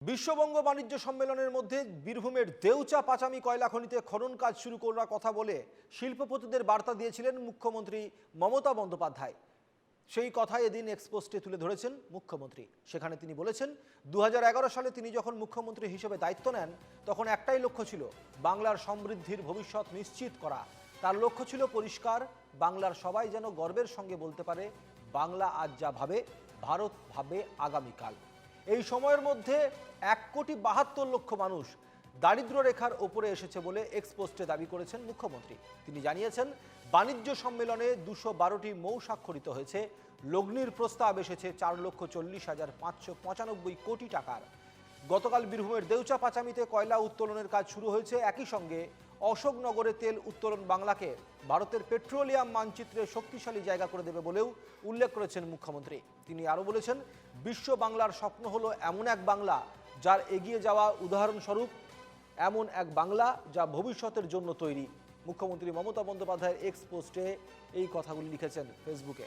বিশ্ববঙ্গ বাণিজ্য সম্মেলনের মধ্যে বীরভূমের দেউচা পাচামি কয়লা খনিতে খনন কাজ শুরু করার কথা বলে শিল্পপতিদের বার্তা দিয়েছিলেন মুখ্যমন্ত্রী মমতা বন্দ্যোপাধ্যায়। সেই কথাই এদিন এক্সপোস্টে তুলে ধরেছেন মুখ্যমন্ত্রী। সেখানে তিনি বলেছেন 2011 সালে তিনি যখন মুখ্যমন্ত্রী হিসেবে দায়িত্ব নেন তখন একটাই লক্ষ্য ছিল বাংলার সমৃদ্ধির ভবিষ্যৎ নিশ্চিত করা। তার লক্ষ্য ছিল পরিষ্কার, বাংলার সবাই যেন গর্বের সঙ্গে বলতে পারে বাংলা আজ যা ভাবে ভারত ভাবে আগামীকাল। এই সময়ের মধ্যে 1,72,00,000 মানুষ দারিদ্র রেখার ওপরে এসেছে বলে এক্সপোস্টে দাবি করেছেন মুখ্যমন্ত্রী। তিনি জানিয়েছেন বাণিজ্য সম্মেলনে 212টি মৌ স্বাক্ষরিত হয়েছে। লগ্নির প্রস্তাব এসেছে 4,40,595 কোটি টাকার। গতকাল বীরভূমের দেউচা পাচামিতে কয়লা উত্তোলনের কাজ শুরু হয়েছে। একই সঙ্গে অশোকনগরে তেল উত্তোলন বাংলাকে ভারতের পেট্রোলিয়াম মানচিত্রে শক্তিশালী জায়গা করে দেবে বলেও উল্লেখ করেছেন মুখ্যমন্ত্রী। তিনি আরও বলেছেন বিশ্ব বাংলার স্বপ্ন হলো এমন এক বাংলা যার এগিয়ে যাওয়া উদাহরণস্বরূপ, এমন এক বাংলা যা ভবিষ্যতের জন্য তৈরি। মুখ্যমন্ত্রী মমতা বন্দ্যোপাধ্যায়ের এক্স পোস্টে এই কথাগুলি লিখেছেন ফেসবুকে।